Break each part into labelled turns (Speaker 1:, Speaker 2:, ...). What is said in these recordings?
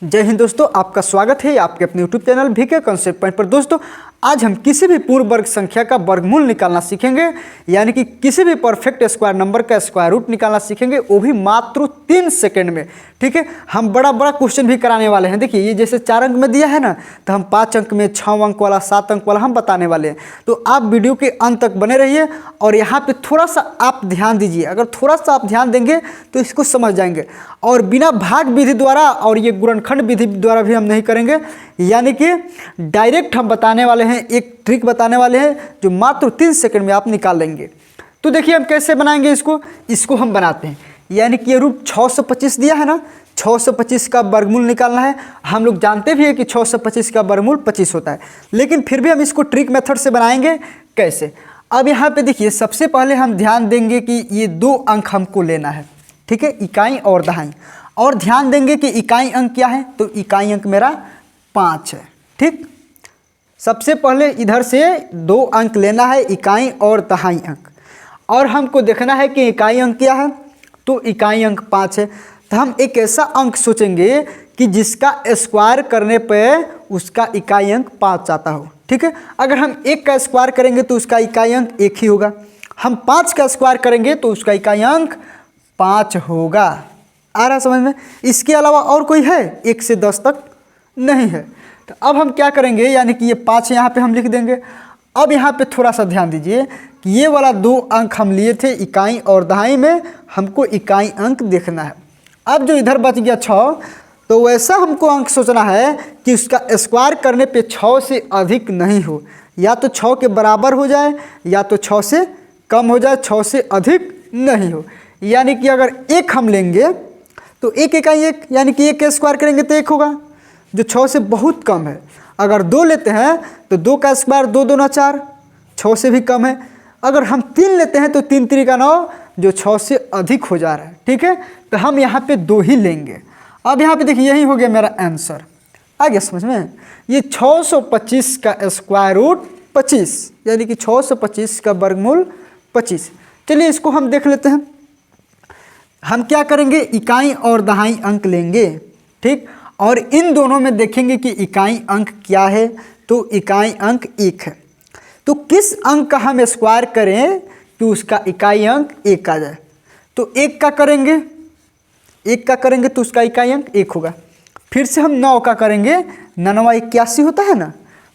Speaker 1: जय हिंद दोस्तों, आपका स्वागत है आपके अपने YouTube channel VK concept point पर। दोस्तों आज हम किसी भी पूर्ण वर्ग संख्या का वर्गमूल निकालना सीखेंगे, यानी कि किसी भी परफेक्ट स्क्वायर नंबर का स्क्वायर रूट निकालना सीखेंगे, वो भी मात्र 3 सेकंड में। ठीक है, हम बड़ा क्वेश्चन भी कराने वाले हैं। देखिए ये जैसे 4 अंक में दिया है ना, तो हम 5 अंक में, 6 अंक वाला, 7 अंक वाला हम बताने वाले हैं। तो आप वीडियो के अंत तक बने रहिए और यहाँ पे थोड़ा सा आप ध्यान दीजिए। अगर थोड़ा सा आप ध्यान देंगे तो इसको समझ जाएंगे। और बिना भाग विधि द्वारा और ये गुणनखंड विधि द्वारा भी हम नहीं करेंगे, यानी कि डायरेक्ट हम बताने वाले हैं, एक ट्रिक बताने वाले हैं जो मात्र 3 सेकंड में आप निकाल लेंगे। तो देखिए हम कैसे बनाएंगे इसको हम बनाते हैं। यानी कि ये रूट 625 दिया है ना, 625 का वर्गमूल निकालना है। हम लोग जानते भी हैं कि 625 का वर्गमूल 25 होता है, लेकिन फिर भी हम इसको ट्रिक मेथड से बनाएंगे। कैसे? अब यहाँ पे देखिए, सबसे पहले हम ध्यान देंगे कि ये 2 अंक हमको लेना है। ठीक है, इकाई और दहाई। और ध्यान देंगे कि इकाई अंक क्या है, तो इकाई अंक मेरा 5 है। ठीक, सबसे पहले इधर से 2 अंक लेना है, इकाई और दहाई अंक। और हमको देखना है कि इकाई अंक क्या है, तो इकाई अंक 5 है। तो हम एक ऐसा अंक सोचेंगे कि जिसका स्क्वायर करने पे उसका इकाई अंक 5 आता हो। ठीक है, अगर हम 1 का स्क्वायर करेंगे तो उसका इकाई अंक 1 ही होगा। हम 5 का स्क्वायर करेंगे तो उसका इकाई अंक 5 होगा। आ रहा समझ में? इसके अलावा और कोई है? 1 से 10 तक नहीं है। तो अब हम क्या करेंगे, यानी कि ये 5 यहाँ पे हम लिख देंगे। अब यहाँ पे थोड़ा सा ध्यान दीजिए कि ये वाला 2 अंक हम लिए थे इकाई और दहाई में, हमको इकाई अंक देखना है। अब जो इधर बच गया 6, तो वैसा हमको अंक सोचना है कि उसका स्क्वायर करने पे 6 से अधिक नहीं हो, या तो 6 के बराबर हो जाए या तो 6 से कम हो जाए, 6 से अधिक नहीं हो। यानी कि अगर 1 हम लेंगे तो 1 इकाई 1, यानी कि 1 का स्क्वायर करेंगे तो 1 होगा, जो 6 से बहुत कम है। अगर 2 लेते हैं तो 2 का स्क्वायर 2 दूना 4, 6 से भी कम है। अगर हम 3 लेते हैं तो 3 3 9, जो 6 से अधिक हो जा रहा है। ठीक है, तो हम यहाँ पे 2 ही लेंगे। अब यहाँ पे देखिए, यही हो गया मेरा आंसर। आ गया समझ में? ये 625 का स्क्वायर रूट 25, यानी कि 625 का वर्गमूल 25। चलिए इसको हम देख लेते हैं। हम क्या करेंगे, इकाई और दहाई अंक लेंगे। ठीक, और इन दोनों में देखेंगे कि इकाई अंक क्या है, तो इकाई अंक 1 है। तो किस अंक का हम स्क्वायर करें कि उसका इकाई अंक 1 आ जाए, तो 1 का करेंगे, 1 का करेंगे तो उसका इकाई अंक 1 होगा। फिर से हम 9 का करेंगे, 9 81 होता है ना,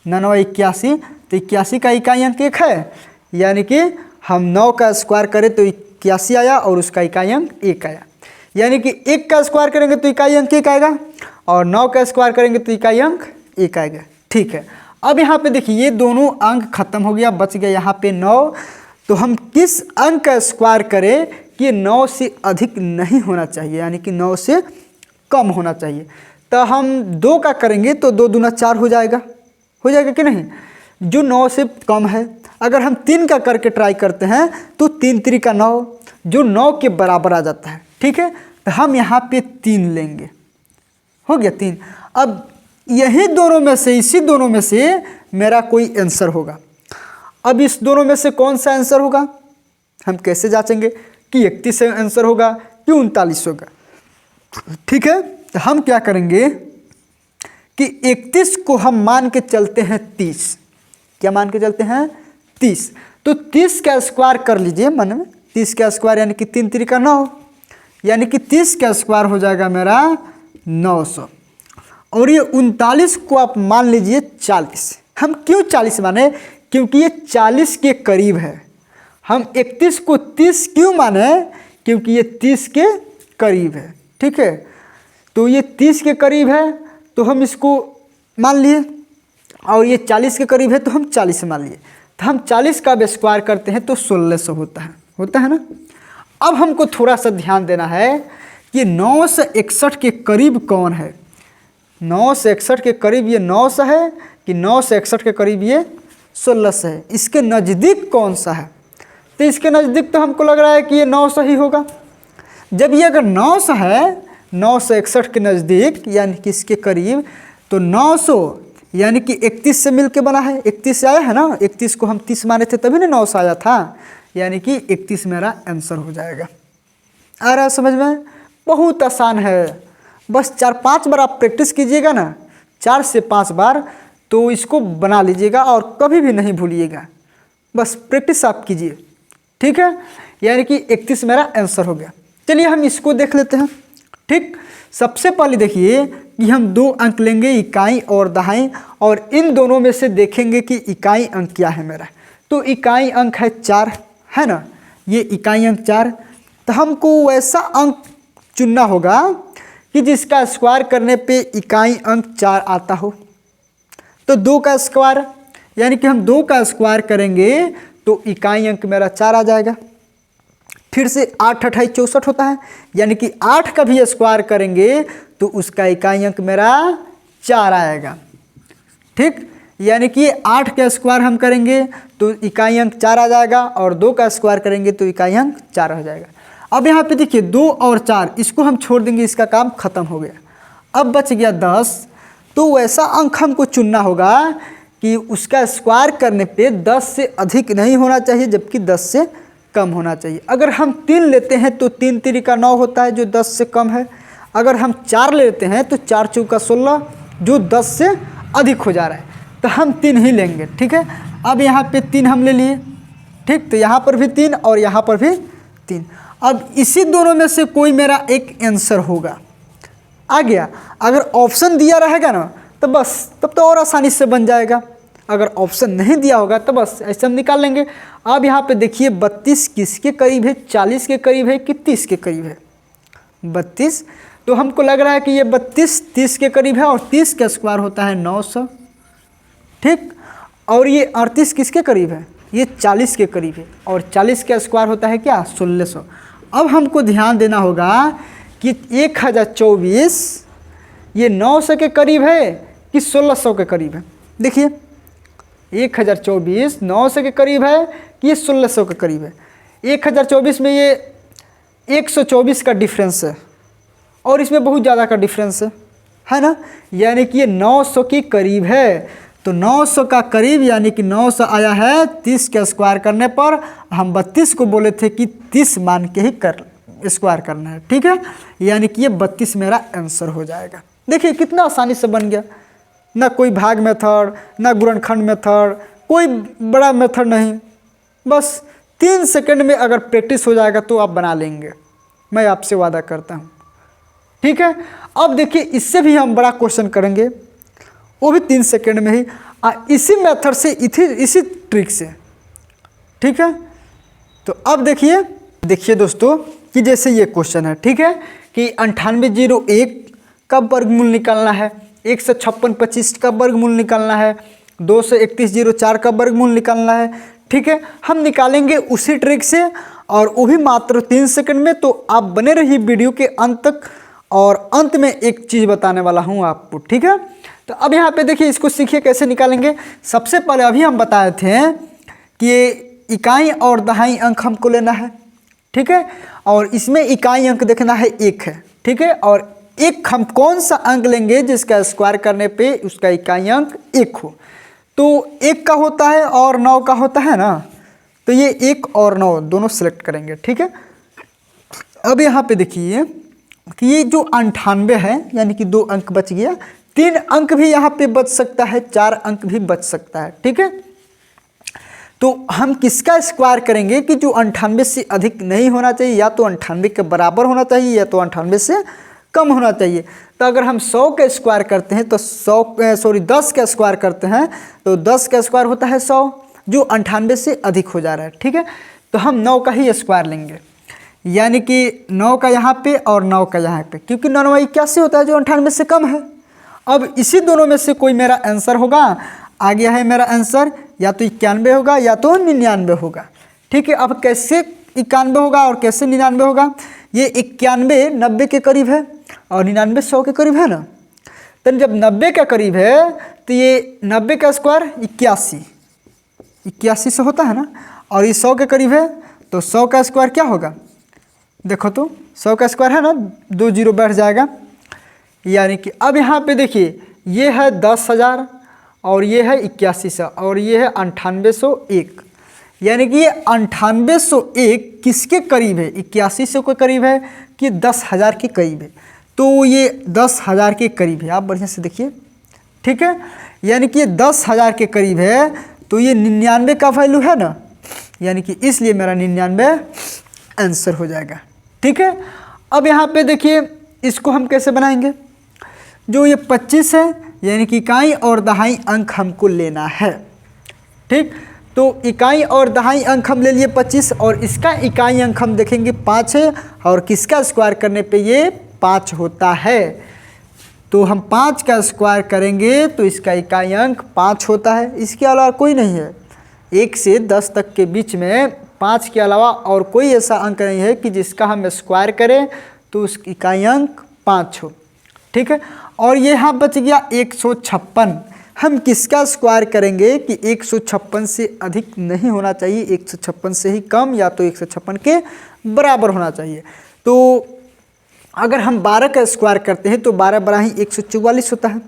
Speaker 1: 9 81, तो 81 का इकाई अंक 1 है। यानी कि हम 9 का स्क्वायर करें तो 81 आया और उसका इकाई अंक 1 आया। यानी कि 1 का स्क्वायर करेंगे तो इकाई अंक 1 आएगा और 9 का स्क्वायर करेंगे तो इकाई अंक 1 आएगा। ठीक है, अब यहाँ पे देखिए ये दोनों अंक खत्म हो गया, बच गया यहाँ पे 9। तो हम किस अंक का स्क्वायर करें कि 9 से अधिक नहीं होना चाहिए, यानी कि 9 से कम होना चाहिए। तो हम 2 का करेंगे तो 2 दूना 4 हो जाएगा कि नहीं, जो 9 से कम है। अगर हम 3 का करके ट्राई करते हैं तो 3 3 9, जो 9 के बराबर आ जाता है। ठीक है, तो हम यहाँ पे 3 लेंगे, हो गया 3। अब यही दोनों में से, इसी दोनों में से मेरा कोई आंसर होगा। अब इस दोनों में से कौन सा आंसर होगा, हम कैसे जांचेंगे कि 31 आंसर होगा कि 39 होगा। ठीक है, तो हम क्या करेंगे कि 31 को हम मान के चलते हैं 30। क्या मान के चलते हैं? 30। तो 30 का स्क्वायर कर लीजिए मन में, 30 का स्क्वायर यानी कि 3 3 9, यानी कि 30 का स्क्वायर हो जाएगा मेरा 900। और ये 39 को आप मान लीजिए 40। हम क्यों 40 माने? क्योंकि ये 40 के करीब है। हम 31 को 30 क्यों माने? क्योंकि ये 30 के करीब है। ठीक है, तो ये 30 के करीब है तो हम इसको मान लिए, और ये 40 के करीब है तो हम 40 मान लिए। तो हम 40 का स्क्वायर करते हैं तो 1600 होता है ना। अब हमको थोड़ा सा ध्यान देना है कि 9 से 61 के करीब कौन है। 9 से 61 के करीब ये 900 है कि 9 से 61 के करीब ये 1600 है। इसके नज़दीक कौन सा है? तो इसके नज़दीक तो हमको लग रहा है कि ये 900 ही होगा। जब ये अगर 900 है, 9 से 61 के नज़दीक यानी कि इसके करीब, तो 900 यानी कि 31 से मिल के बना है। 31 से आया है ना, 31 को हम 30 माने थे तभी ना 900 आया था, यानी कि 31 मेरा आंसर हो जाएगा। आ रहा है समझ में? बहुत आसान है। बस 4-5 बार आप प्रैक्टिस कीजिएगा ना, 4 से 5 बार, तो इसको बना लीजिएगा और कभी भी नहीं भूलिएगा। बस प्रैक्टिस आप कीजिए, ठीक है। यानी कि 31 मेरा आंसर हो गया। चलिए हम इसको देख लेते हैं, ठीक। सबसे पहले देखिए कि हम 2 अंक लेंगे, इकाई और दहाई, और इन दोनों में से देखेंगे कि इकाई अंक क्या है मेरा। तो इकाई अंक है 4, है ना, ये इकाई अंक 4। तो हमको वैसा अंक चुनना होगा कि जिसका स्क्वायर करने पे इकाई अंक 4 आता हो। तो 2 का स्क्वायर, यानी कि हम 2 का स्क्वायर करेंगे तो इकाई अंक मेरा 4 आ जाएगा। फिर से 8 28 64 होता है, यानी कि 8 का भी स्क्वायर करेंगे तो उसका इकाई अंक मेरा 4 आएगा, ठीक। यानी कि 8 का स्क्वायर हम करेंगे तो इकाई अंक 4 आ जाएगा, और 2 का स्क्वायर करेंगे तो इकाई अंक 4 हो जाएगा। अब यहाँ पे देखिए 2 और 4, इसको हम छोड़ देंगे, इसका काम खत्म हो गया। अब बच गया 10। तो वैसा अंक हमको चुनना होगा कि उसका स्क्वायर करने पे 10 से अधिक नहीं होना चाहिए, जबकि 10 से कम होना चाहिए। अगर हम 3 लेते हैं तो 3 3 का 9 होता है, जो 10 से कम है। अगर हम 4 लेते हैं तो 4 चौका 16, जो 10 से अधिक हो जा रहा है। तो हम 3 ही लेंगे, ठीक है। अब यहाँ पे 3 हम ले लिए, ठीक। तो यहाँ पर भी 3 और यहाँ पर भी 3। अब इसी दोनों में से कोई मेरा एक आंसर होगा, आ गया। अगर ऑप्शन दिया रहेगा ना तो बस तब तो और आसानी से बन जाएगा। अगर ऑप्शन नहीं दिया होगा तो बस ऐसे हम निकाल लेंगे। अब यहाँ पे देखिए 32 किसके करीब है, 40 के करीब है कि 30 के करीब है? 32। तो हमको लग रहा है कि ये 32 30 के करीब है, और 30 का स्क्वायर होता है 900, ठीक। और ये 38 किसके करीब है? ये 40 के करीब है, और 40 का स्क्वायर होता है क्या? 1600। अब हमको ध्यान देना होगा कि 1024 ये 900 के करीब है कि 1600 के करीब है। देखिए 1024 900 के करीब है कि ये 1600 के करीब है। 1024 में ये 124 का डिफरेंस है, और इसमें बहुत ज़्यादा का डिफरेंस है ना, यानी कि ये 900 के करीब है। तो 900 का करीब यानी कि 900 आया है 30 के स्क्वायर करने पर। हम 32 को बोले थे कि 30 मान के ही स्क्वायर करना है, ठीक है। यानी कि ये 32 मेरा आंसर हो जाएगा। देखिए कितना आसानी से बन गया, ना कोई भाग मेथड, ना गुणनखंड मेथड, कोई बड़ा मेथड नहीं। बस 3 सेकंड में अगर प्रैक्टिस हो जाएगा तो आप बना लेंगे, मैं आपसे वादा करता हूँ, ठीक है। अब देखिए इससे भी हम बड़ा क्वेश्चन करेंगे, वो भी 3 सेकंड में ही, इसी मेथड से, इसी ट्रिक से, ठीक है। तो अब देखिए दोस्तों कि जैसे ये क्वेश्चन है, ठीक है, कि 9801 का वर्गमूल निकालना है, 15625 का वर्गमूल निकालना है, 23104 का वर्गमूल निकालना है, ठीक है। हम निकालेंगे उसी ट्रिक से, और वो भी मात्र 3 सेकंड में। तो आप बने रहिए वीडियो के अंत तक, और अंत में एक चीज़ बताने वाला हूँ आपको, ठीक है। तो अब यहाँ पे देखिए इसको सीखिए कैसे निकालेंगे। सबसे पहले अभी हम बताए थे कि इकाई और दहाई अंक हमको लेना है, ठीक है, और इसमें इकाई अंक देखना है 1 है, ठीक है। और एक हम कौन सा अंक लेंगे जिसका स्क्वायर करने पे उसका इकाई अंक 1 हो? तो 1 का होता है और 9 का होता है ना, तो ये 1 और 9 दोनों सेलेक्ट करेंगे, ठीक है। अब यहाँ पे देखिए कि ये जो 98 है, यानी कि 2 अंक बच गया, 3 अंक भी यहाँ पे बच सकता है, 4 अंक भी बच सकता है, ठीक है। तो हम किसका स्क्वायर करेंगे कि जो 98 से अधिक नहीं होना चाहिए, या तो 98 के बराबर होना चाहिए, या तो 98 से कम होना चाहिए। तो अगर हम 100 का स्क्वायर करते हैं तो 10 का स्क्वायर करते हैं तो 10 का स्क्वायर होता है 100, जो 98 से अधिक हो जा रहा है, ठीक है। तो हम 9 का ही स्क्वायर लेंगे, यानी कि 9 का यहाँ पे और 9 का यहाँ पे, क्योंकि 9 81 होता है जो 98 से कम है। अब इसी दोनों में से कोई मेरा आंसर होगा, आ गया है मेरा आंसर, या तो 91 होगा या तो 99 होगा, ठीक है। अब कैसे 91 होगा और कैसे 99 होगा? ये 91 90 के करीब है और 99 100 के करीब है ना। तो जब 90 के करीब है तो ये 90 का स्क्वायर 81 से होता है ना, और ये 100 के करीब है तो 100 का स्क्वायर क्या होगा? देखो तो 100 का स्क्वायर है ना, 2 जीरो बैठ जाएगा, यानी कि अब यहाँ पे देखिए ये है 10,000 और ये है 8100 और ये है 9801, यानी कि ये 9801 किसके करीब है? 8100 के करीब है कि 10,000 के करीब है। तो ये 10,000 के करीब है, आप बढ़िया से देखिए, ठीक है, यानी कि ये 10,000 के करीब है, तो ये 99 का वैल्यू है ना, यानी कि इसलिए मेरा 99 आंसर हो जाएगा, ठीक है। अब यहाँ पे देखिए इसको हम कैसे बनाएंगे, जो ये 25 है यानी कि इकाई और दहाई अंक हमको लेना है, ठीक। तो इकाई और दहाई अंक हम ले लिए 25 और इसका इकाई अंक हम देखेंगे 5 है और किसका स्क्वायर करने पे ये 5 होता है, तो हम 5 का स्क्वायर करेंगे तो इसका इकाई अंक 5 होता है, इसके अलावा कोई नहीं है। 1 से 10 तक के बीच में 5 के अलावा और कोई ऐसा अंक नहीं है कि जिसका हम स्क्वायर करें तो उसकी इकाई अंक 5 हो, ठीक है। और ये यहाँ बच गया 156, हम किसका स्क्वायर करेंगे कि 156 से अधिक नहीं होना चाहिए, 156 से ही कम या तो 156 के बराबर होना चाहिए। तो अगर हम 12 का स्क्वायर करते हैं तो 12 बरा ही 144 होता है,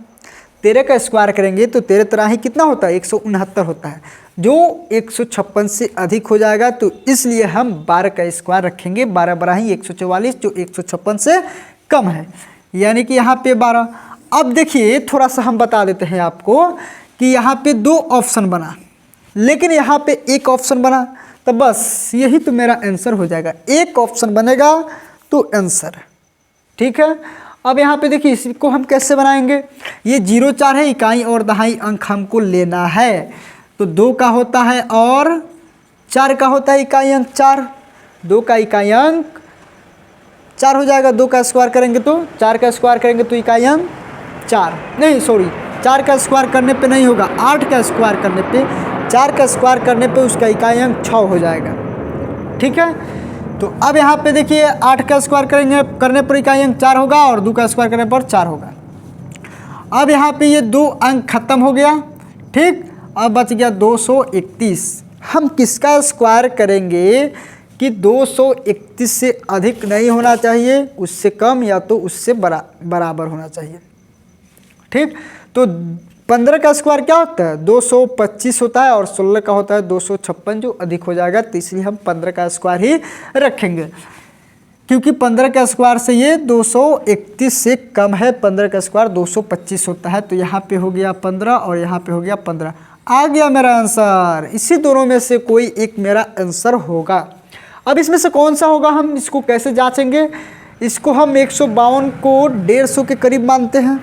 Speaker 1: 13 का स्क्वायर करेंगे तो 13 तरह ही कितना होता है 169 होता है, जो 156 से अधिक हो जाएगा, तो इसलिए हम 12 का स्क्वायर रखेंगे, 12 बरा ही 144 जो 156 से कम है, यानी कि यहाँ पे 12। अब देखिए थोड़ा सा हम बता देते हैं आपको कि यहाँ पे 2 ऑप्शन बना, लेकिन यहाँ पे एक ऑप्शन बना, तो बस यही तो मेरा आंसर हो जाएगा, एक ऑप्शन बनेगा तो आंसर, ठीक है। अब यहाँ पे देखिए इसको हम कैसे बनाएंगे, ये 0 4 है, इकाई और दहाई अंक हमको लेना है, तो 2 का होता है और 4 का होता है इकाई अंक 4, 2 का इकाई अंक 4 हो जाएगा, 2 का स्क्वायर करेंगे तो 4 का स्क्वायर करेंगे तो इकाई अंक 4 नहीं, सॉरी 4 का स्क्वायर करने पे नहीं होगा, 8 का स्क्वायर करने पे, 4 का स्क्वायर करने पे उसका इकाई अंक 6 हो जाएगा, ठीक है। तो अब यहाँ पे देखिए 8 का स्क्वायर करने पर इकाई अंक 4 होगा और 2 का स्क्वायर करने पर 4 होगा। अब यहाँ पे ये 2 अंक खत्म हो गया, ठीक। अब बच गया 231, हम किसका स्क्वायर करेंगे कि 231 से अधिक नहीं होना चाहिए, उससे कम या तो उससे बराबर होना चाहिए, ठीक। तो 15 का स्क्वायर क्या होता है 225 होता है और 16 का होता है 256 जो अधिक हो जाएगा, तो इसलिए हम 15 का स्क्वायर ही रखेंगे, क्योंकि 15 का स्क्वायर से ये 231 से कम है, 15 का स्क्वायर 225 होता है, तो यहाँ पे हो गया 15 और यहाँ पे हो गया 15, आ गया मेरा आंसर। इसी दोनों में से कोई एक मेरा आंसर होगा। अब इसमें से कौन सा होगा हम इसको कैसे जांचेंगे, इसको हम 152 को 150 के करीब मानते हैं,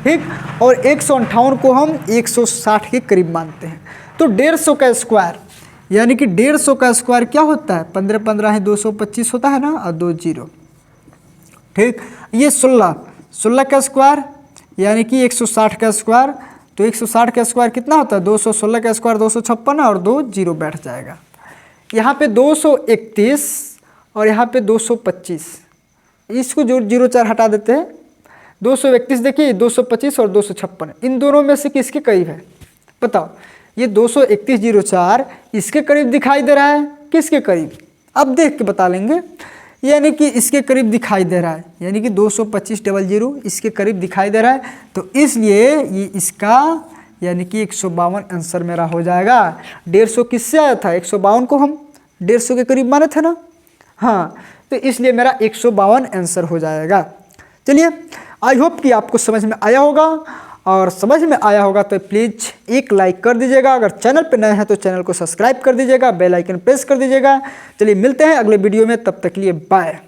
Speaker 1: ठीक, और 158 को हम 160 के करीब मानते हैं, तो 150 का स्क्वायर यानी कि 150 का स्क्वायर क्या होता है 15 15 है 225 होता है ना, और 2 0, ठीक। ये 16 का स्क्वायर यानी कि 160 का स्क्वायर, तो 160 का स्क्वायर कितना होता है 216 का स्क्वायर 256 और 2 0 बैठ जाएगा। यहाँ पे 231 और यहाँ पे 225, इसको जो 0 4 हटा देते हैं, 231 देखिए 225 और 256, इन दोनों में से किसके करीब है बताओ, ये 231 0 4 इसके करीब दिखाई दे रहा है, किसके करीब, अब देख के बता लेंगे, यानी कि इसके करीब दिखाई दे रहा है, यानी कि 225 00 इसके करीब दिखाई दे रहा है, तो इसलिए ये इसका यानी कि 152 आंसर मेरा हो जाएगा। 150 किससे आया था 152 को हम 150 के करीब माने थे ना, हाँ, तो इसलिए मेरा 152 आंसर हो जाएगा। चलिए आई होप कि आपको समझ में आया होगा, और समझ में आया होगा तो प्लीज़ एक लाइक कर दीजिएगा, अगर चैनल पर नए हैं तो चैनल को सब्सक्राइब कर दीजिएगा, बेल आइकन प्रेस कर दीजिएगा। चलिए मिलते हैं अगले वीडियो में, तब तक के लिए बाय।